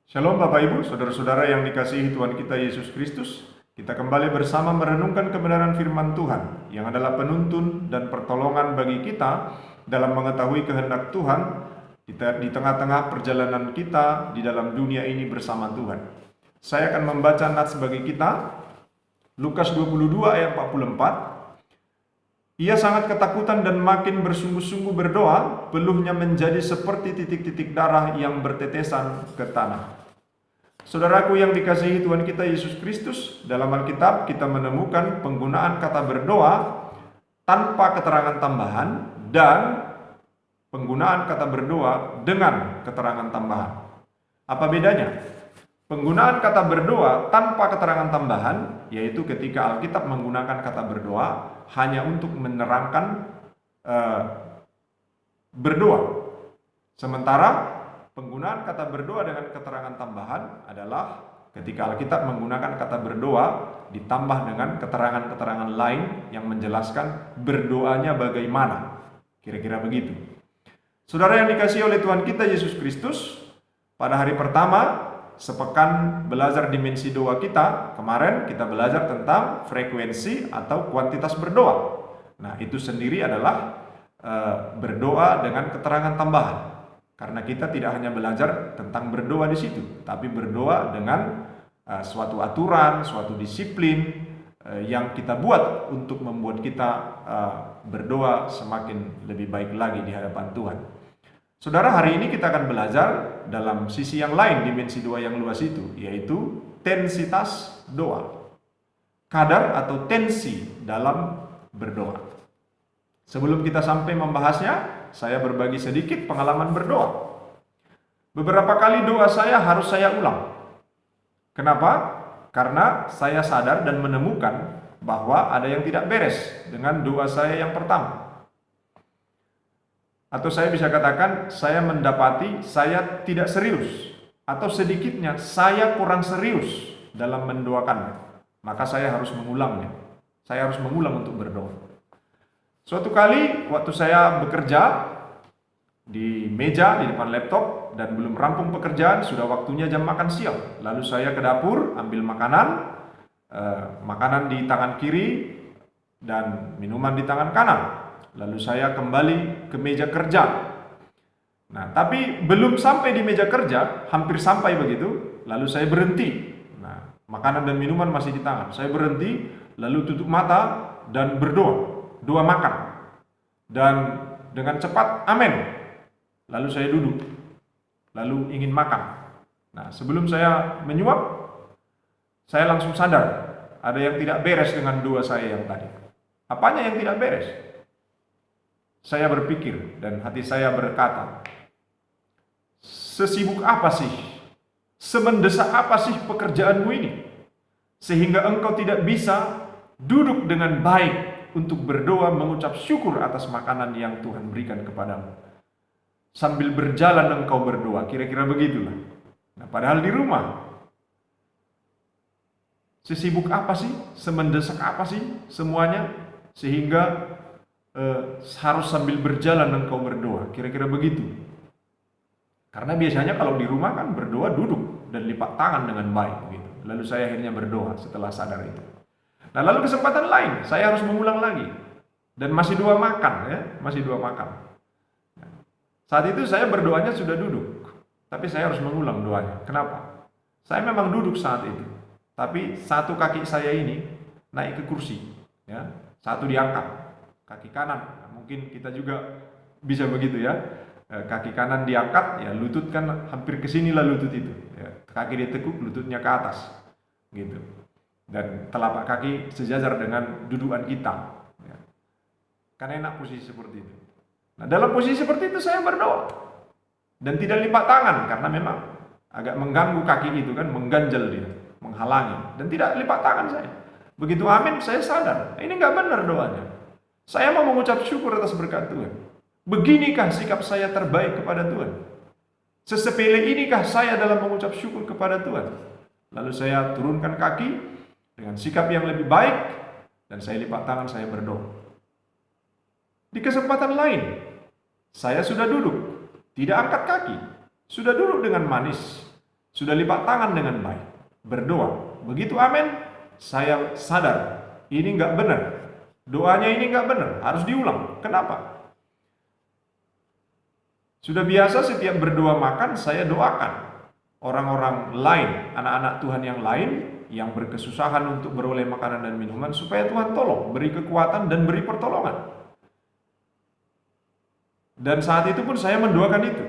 Shalom Bapak Ibu, Saudara-saudara yang dikasihi Tuhan kita Yesus Kristus. Kita kembali bersama merenungkan kebenaran firman Tuhan yang adalah penuntun dan pertolongan bagi kita dalam mengetahui kehendak Tuhan di tengah-tengah perjalanan kita di dalam dunia ini bersama Tuhan. Saya akan membaca nats bagi kita, Lukas 22 ayat 44. Ia sangat ketakutan dan makin bersungguh-sungguh berdoa, peluhnya menjadi seperti titik-titik darah yang bertetesan ke tanah. Saudaraku yang dikasihi Tuhan kita Yesus Kristus, dalam Alkitab kita menemukan penggunaan kata berdoa tanpa keterangan tambahan dan penggunaan kata berdoa dengan keterangan tambahan. Apa bedanya? Penggunaan kata berdoa tanpa keterangan tambahan, yaitu ketika Alkitab menggunakan kata berdoa hanya untuk menerangkan berdoa. Sementara penggunaan kata berdoa dengan keterangan tambahan adalah ketika Alkitab menggunakan kata berdoa ditambah dengan keterangan-keterangan lain yang menjelaskan berdoanya bagaimana. Kira-kira begitu. Saudara yang dikasihi oleh Tuhan kita Yesus Kristus, pada hari pertama sepekan belajar dimensi doa kita, kemarin kita belajar tentang frekuensi atau kuantitas berdoa. Nah, itu sendiri adalah berdoa dengan keterangan tambahan. Karena kita tidak hanya belajar tentang berdoa di situ, tapi berdoa dengan suatu aturan, suatu disiplin yang kita buat untuk membuat kita berdoa semakin lebih baik lagi di hadapan Tuhan. Saudara, hari ini kita akan belajar dalam sisi yang lain, dimensi doa yang luas itu, yaitu tensitas doa. Kadar atau tensi dalam berdoa. Sebelum kita sampai membahasnya, saya berbagi sedikit pengalaman berdoa. Beberapa kali doa saya harus saya ulang. Kenapa? Karena saya sadar dan menemukan bahwa ada yang tidak beres dengan doa saya yang pertama. Atau saya bisa katakan, saya mendapati saya tidak serius, atau sedikitnya saya kurang serius dalam mendoakannya. Maka saya harus mengulangnya. Saya harus mengulang untuk berdoa. Suatu kali waktu saya bekerja di meja di depan laptop dan belum rampung pekerjaan, sudah waktunya jam makan siang. Lalu saya ke dapur ambil makanan di tangan kiri dan minuman di tangan kanan. Lalu saya kembali ke meja kerja. Nah, tapi belum sampai di meja kerja, hampir sampai begitu, lalu saya berhenti. Nah, makanan dan minuman masih di tangan. Saya berhenti, lalu tutup mata dan berdoa. Doa makan. Dan dengan cepat, amin. Lalu saya duduk. Lalu ingin makan. Nah, sebelum saya menyuap, saya langsung sadar ada yang tidak beres dengan doa saya yang tadi. Apanya yang tidak beres? Saya berpikir dan hati saya berkata, sesibuk apa sih? Semendesak apa sih pekerjaanmu ini? Sehingga engkau tidak bisa duduk dengan baik untuk berdoa mengucap syukur atas makanan yang Tuhan berikan kepadamu. Sambil berjalan engkau berdoa, kira-kira begitulah. Nah, padahal di rumah. Sesibuk apa sih? Semendesak apa sih semuanya? Sehingga harus sambil berjalan engkau berdoa, kira-kira begitu. Karena biasanya kalau di rumah kan berdoa duduk dan lipat tangan dengan baik gitu. Lalu saya akhirnya berdoa setelah sadar itu. Nah, lalu kesempatan lain saya harus mengulang lagi dan masih doa makan ya, masih doa makan. Saat itu saya berdoanya sudah duduk, tapi saya harus mengulang doanya. Kenapa? Saya memang duduk saat itu, tapi satu kaki saya ini naik ke kursi, ya, satu diangkat. Kaki kanan, mungkin kita juga bisa begitu ya. Kaki kanan diangkat, ya lutut kan hampir ke sinilah lutut itu. Ya, kaki ditekuk, lututnya ke atas, gitu. Dan telapak kaki sejajar dengan dudukan kita. Ya. Kan enak posisi seperti itu. Nah, dalam posisi seperti itu saya berdoa dan tidak lipat tangan karena memang agak mengganggu kaki itu kan, mengganjal dia, menghalangi dan tidak lipat tangan saya. Begitu amin, saya sadar ini nggak benar doanya. Saya mau mengucap syukur atas berkat Tuhan. Beginikah sikap saya terbaik kepada Tuhan? Sesepele inikah saya dalam mengucap syukur kepada Tuhan? Lalu saya turunkan kaki dengan sikap yang lebih baik dan saya lipat tangan, saya berdoa. Di kesempatan lain, saya sudah duduk, tidak angkat kaki, sudah duduk dengan manis, sudah lipat tangan dengan baik, berdoa. Begitu amin, saya sadar ini nggak benar. Doanya ini nggak benar, harus diulang. Kenapa? Sudah biasa setiap berdoa makan, saya doakan orang-orang lain, anak-anak Tuhan yang lain yang berkesusahan untuk beroleh makanan dan minuman, supaya Tuhan tolong, beri kekuatan dan beri pertolongan. Dan saat itu pun saya mendoakan itu.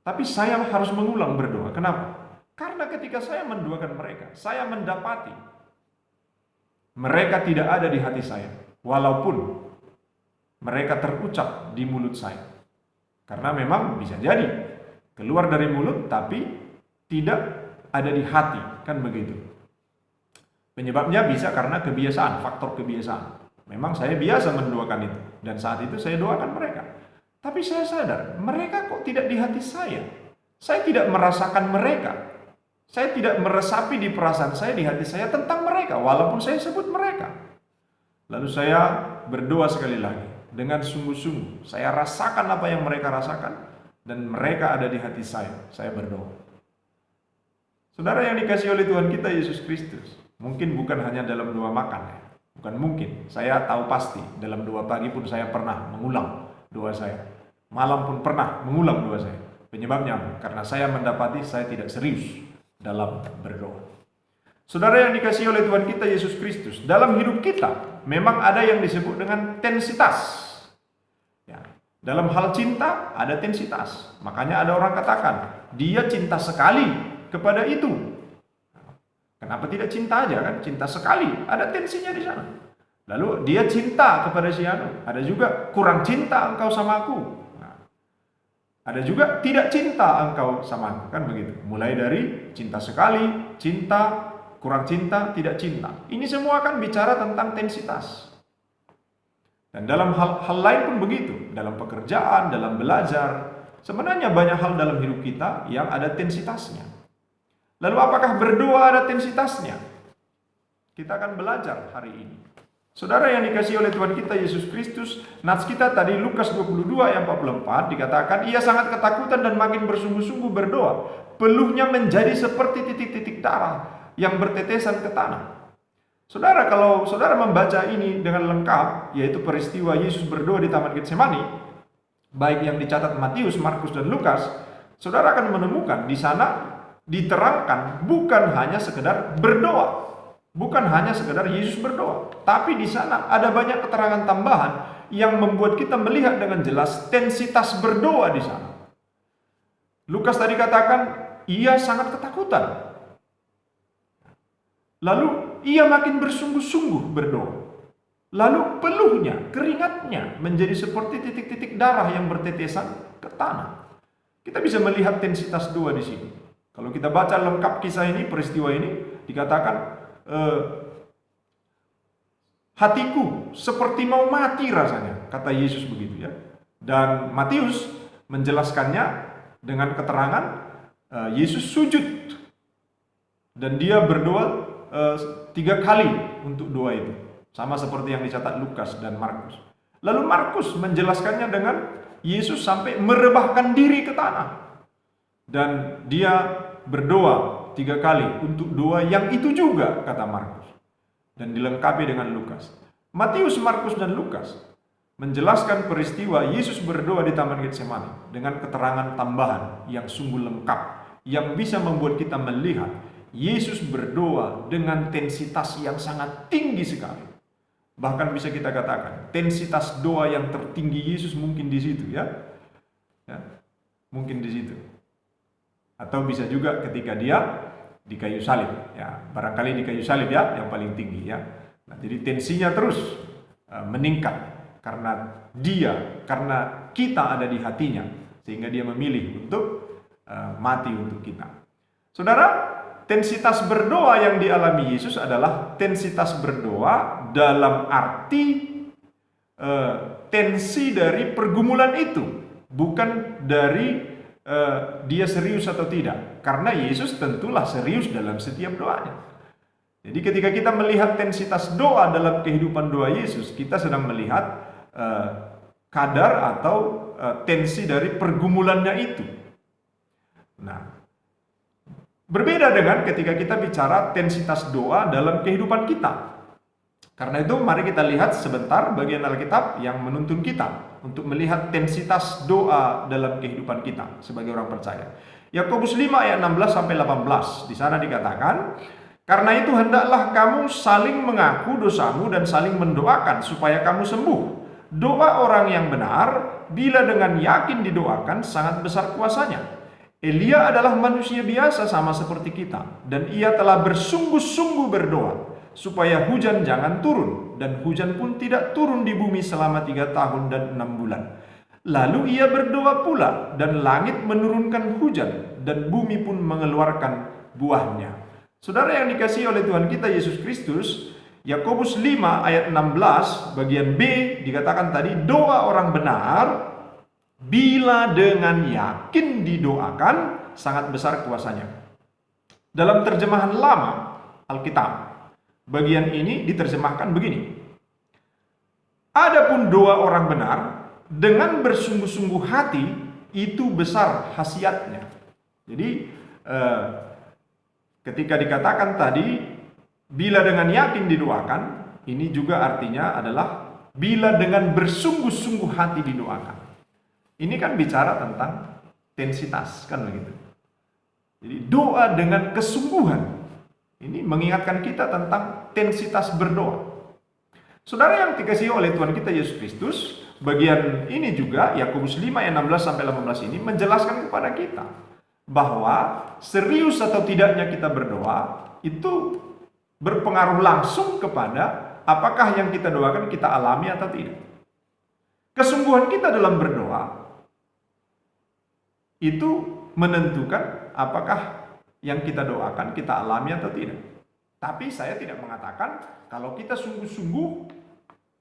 Tapi saya harus mengulang berdoa. Kenapa? Karena ketika saya mendoakan mereka, saya mendapati mereka tidak ada di hati saya, walaupun mereka terucap di mulut saya. Karena memang bisa jadi keluar dari mulut tapi tidak ada di hati, kan begitu. Penyebabnya bisa karena kebiasaan, faktor kebiasaan. Memang saya biasa mendoakan itu, dan saat itu saya doakan mereka. Tapi saya sadar, mereka kok tidak di hati saya. Saya tidak merasakan mereka. Saya tidak meresapi di perasaan saya, di hati saya tentang mereka, walaupun saya sebut mereka. Lalu saya berdoa sekali lagi, dengan sungguh-sungguh. Saya rasakan apa yang mereka rasakan, dan mereka ada di hati saya. Saya berdoa. Saudara yang dikasihi oleh Tuhan kita Yesus Kristus, mungkin bukan hanya dalam doa makan, ya. Bukan mungkin, saya tahu pasti, dalam doa pagi pun saya pernah mengulang doa saya. Malam pun pernah mengulang doa saya. Penyebabnya karena saya mendapati saya tidak serius dalam berdoa. Saudara yang dikasihi oleh Tuhan kita Yesus Kristus, dalam hidup kita memang ada yang disebut dengan tensitas. Ya, dalam hal cinta ada tensitas. Makanya ada orang katakan, dia cinta sekali kepada itu. Kenapa tidak cinta aja, kan? Cinta sekali, ada tensinya di sana. Lalu dia cinta kepada si anu, ada juga kurang cinta engkau sama aku. Ada juga tidak cinta engkau sama aku, kan begitu. Mulai dari cinta sekali, cinta, kurang cinta, tidak cinta. Ini semua kan bicara tentang tensitas. Dan dalam hal lain pun begitu. Dalam pekerjaan, dalam belajar. Sebenarnya banyak hal dalam hidup kita yang ada tensitasnya. Lalu apakah berdoa ada tensitasnya? Kita akan belajar hari ini. Saudara yang dikasihi oleh Tuhan kita Yesus Kristus, nats kita tadi Lukas 22 ayat 44 dikatakan, ia sangat ketakutan dan makin bersungguh-sungguh berdoa. Peluhnya menjadi seperti titik-titik darah yang bertetesan ke tanah. Saudara, kalau saudara membaca ini dengan lengkap, yaitu peristiwa Yesus berdoa di Taman Getsemani, baik yang dicatat Matius, Markus, dan Lukas, saudara akan menemukan di sana diterangkan bukan hanya sekedar berdoa. Bukan hanya sekedar Yesus berdoa, tapi di sana ada banyak keterangan tambahan yang membuat kita melihat dengan jelas tensitas berdoa di sana. Lukas tadi katakan, ia sangat ketakutan. Lalu ia makin bersungguh-sungguh berdoa. Lalu peluhnya, keringatnya menjadi seperti titik-titik darah yang bertetesan ke tanah. Kita bisa melihat tensitas doa di sini. Kalau kita baca lengkap kisah ini, peristiwa ini, dikatakan hatiku seperti mau mati rasanya, kata Yesus begitu ya. Dan Matius menjelaskannya dengan keterangan Yesus sujud dan dia berdoa 3 kali untuk doa itu, sama seperti yang dicatat Lukas dan Markus. Lalu Markus menjelaskannya dengan Yesus sampai merebahkan diri ke tanah dan dia berdoa 3 kali untuk doa yang itu juga, kata Markus, dan dilengkapi dengan Lukas. Matius, Markus, dan Lukas menjelaskan peristiwa Yesus berdoa di Taman Getsemani dengan keterangan tambahan yang sungguh lengkap, yang bisa membuat kita melihat Yesus berdoa dengan tensitas yang sangat tinggi sekali. Bahkan bisa kita katakan tensitas doa yang tertinggi Yesus mungkin di situ, ya, mungkin di situ. Atau bisa juga ketika dia di kayu salib, ya, barangkali di kayu salib ya, yang paling tinggi ya. Nah, jadi tensinya terus meningkat karena kita ada di hatinya, sehingga dia memilih untuk mati untuk kita. Saudara, tensitas berdoa yang dialami Yesus adalah tensitas berdoa dalam arti tensi dari pergumulan itu, bukan dari dia serius atau tidak, karena Yesus tentulah serius dalam setiap doanya. Jadi ketika kita melihat tensitas doa dalam kehidupan doa Yesus, kita sedang melihat kadar atau tensi dari pergumulannya itu. Nah, Berbeda dengan ketika kita bicara intensitas doa dalam kehidupan kita. Karena itu mari kita lihat sebentar bagian Alkitab yang menuntun kita untuk melihat intensitas doa dalam kehidupan kita sebagai orang percaya. Yakobus 5 ayat 16 sampai 18. Di sana dikatakan, "Karena itu hendaklah kamu saling mengaku dosamu dan saling mendoakan supaya kamu sembuh. Doa orang yang benar bila dengan yakin didoakan sangat besar kuasanya. Elia adalah manusia biasa sama seperti kita, dan ia telah bersungguh-sungguh berdoa supaya hujan jangan turun, dan hujan pun tidak turun di bumi selama 3 tahun dan 6 bulan. Lalu ia berdoa pula, dan langit menurunkan hujan, dan bumi pun mengeluarkan buahnya." Saudara yang dikasihi oleh Tuhan kita Yesus Kristus, Yakobus 5 ayat 16 bagian B dikatakan tadi, doa orang benar bila dengan yakin didoakan sangat besar kuasanya. Dalam terjemahan lama Alkitab, bagian ini diterjemahkan begini. Adapun doa orang benar dengan bersungguh-sungguh hati itu besar khasiatnya. Jadi ketika dikatakan tadi bila dengan yakin didoakan, ini juga artinya adalah bila dengan bersungguh-sungguh hati didoakan. Ini kan bicara tentang intensitas, kan begitu. Jadi doa dengan kesungguhan. Ini mengingatkan kita tentang intensitas berdoa. Saudara yang dikasihi oleh Tuhan kita Yesus Kristus, bagian ini juga Yakobus 5 ayat 16 sampai 18 ini menjelaskan kepada kita bahwa serius atau tidaknya kita berdoa itu berpengaruh langsung kepada apakah yang kita doakan kita alami atau tidak. Kesungguhan kita dalam berdoa itu menentukan apakah yang kita doakan kita alami atau tidak. Tapi saya tidak mengatakan kalau kita sungguh-sungguh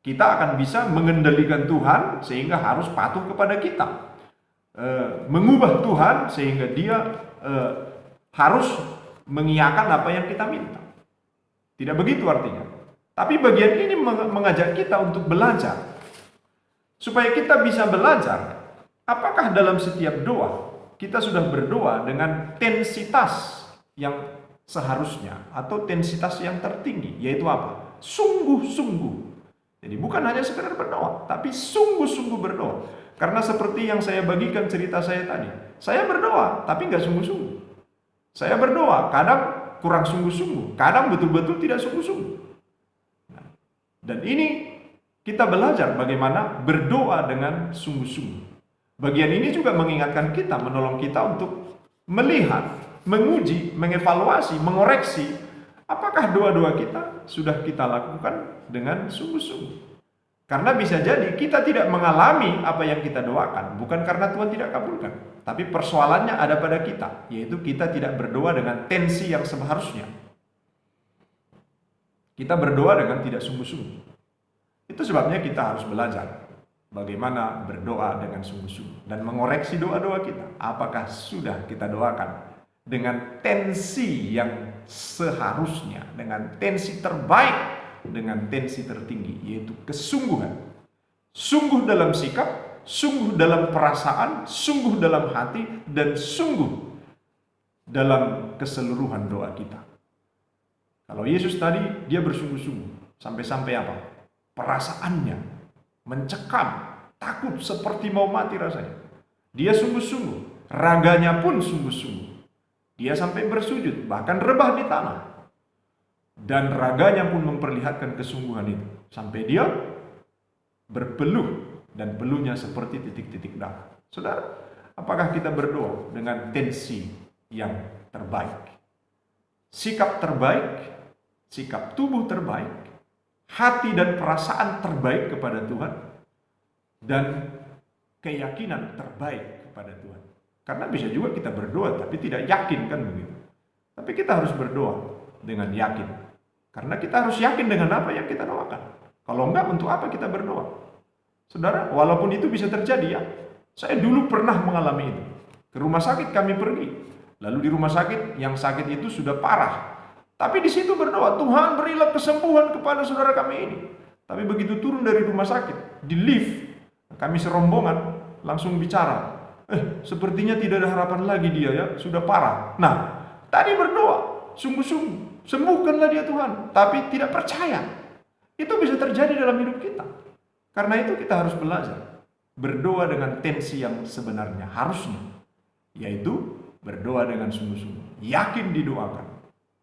kita akan bisa mengendalikan Tuhan sehingga harus patuh kepada kita, mengubah Tuhan sehingga dia harus mengiyakan apa yang kita minta. Tidak begitu artinya. Tapi bagian ini mengajak kita untuk belajar supaya kita bisa belajar apakah dalam setiap doa kita sudah berdoa dengan intensitas yang seharusnya atau intensitas yang tertinggi, yaitu apa? Sungguh-sungguh. Jadi bukan hanya sekedar berdoa, tapi sungguh-sungguh berdoa. Karena seperti yang saya bagikan cerita saya tadi, saya berdoa tapi nggak sungguh-sungguh. Saya berdoa kadang kurang sungguh-sungguh, kadang betul-betul tidak sungguh-sungguh. Dan ini kita belajar bagaimana berdoa dengan sungguh-sungguh. Bagian ini juga mengingatkan kita, menolong kita untuk melihat, menguji, mengevaluasi, mengoreksi apakah doa-doa kita sudah kita lakukan dengan sungguh-sungguh. Karena bisa jadi kita tidak mengalami apa yang kita doakan, bukan karena Tuhan tidak kabulkan, tapi persoalannya ada pada kita, yaitu kita tidak berdoa dengan tensi yang seharusnya. Kita berdoa dengan tidak sungguh-sungguh. Itu sebabnya kita harus belajar bagaimana berdoa dengan sungguh-sungguh dan mengoreksi doa-doa kita. Apakah sudah kita doakan dengan tensi yang seharusnya, dengan tensi terbaik, dengan tensi tertinggi, yaitu kesungguhan. Sungguh dalam sikap, sungguh dalam perasaan, sungguh dalam hati, dan sungguh dalam keseluruhan doa kita. Kalau Yesus tadi, dia bersungguh-sungguh. Sampai-sampai apa? Perasaannya mencekam, takut seperti mau mati rasanya. Dia sungguh-sungguh, raganya pun sungguh-sungguh. Dia sampai bersujud, bahkan rebah di tanah. Dan raganya pun memperlihatkan kesungguhan itu. Sampai dia berpeluh, dan peluhnya seperti titik-titik darah. Saudara, apakah kita berdoa dengan tensi yang terbaik? Sikap terbaik, sikap tubuh terbaik, hati dan perasaan terbaik kepada Tuhan, dan keyakinan terbaik kepada Tuhan. Karena bisa juga kita berdoa tapi tidak yakin, kan begitu. Tapi kita harus berdoa dengan yakin. Karena kita harus yakin dengan apa yang kita doakan. Kalau enggak, untuk apa kita berdoa? Saudara, walaupun itu bisa terjadi ya. Saya dulu pernah mengalami itu. Ke rumah sakit kami pergi. Lalu di rumah sakit, yang sakit itu sudah parah. Tapi di situ berdoa, Tuhan berilah kesembuhan kepada saudara kami ini. Tapi begitu turun dari rumah sakit, di lift, kami serombongan langsung bicara. Sepertinya tidak ada harapan lagi dia ya, sudah parah. Nah, Tadi berdoa, sungguh-sungguh, sembuhkanlah dia Tuhan, tapi tidak percaya. Itu bisa terjadi dalam hidup kita. Karena itu kita harus belajar berdoa dengan tensi yang sebenarnya harusnya, yaitu berdoa dengan sungguh-sungguh, yakin didoakan,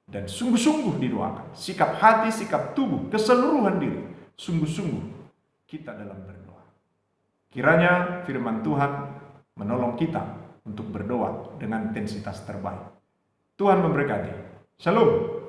dan sungguh-sungguh didoakan. Sikap hati, sikap tubuh, keseluruhan diri, sungguh-sungguh kita dalam berdoa. Kiranya firman Tuhan menolong kita untuk berdoa dengan intensitas terbaik. Tuhan memberkati. Shalom.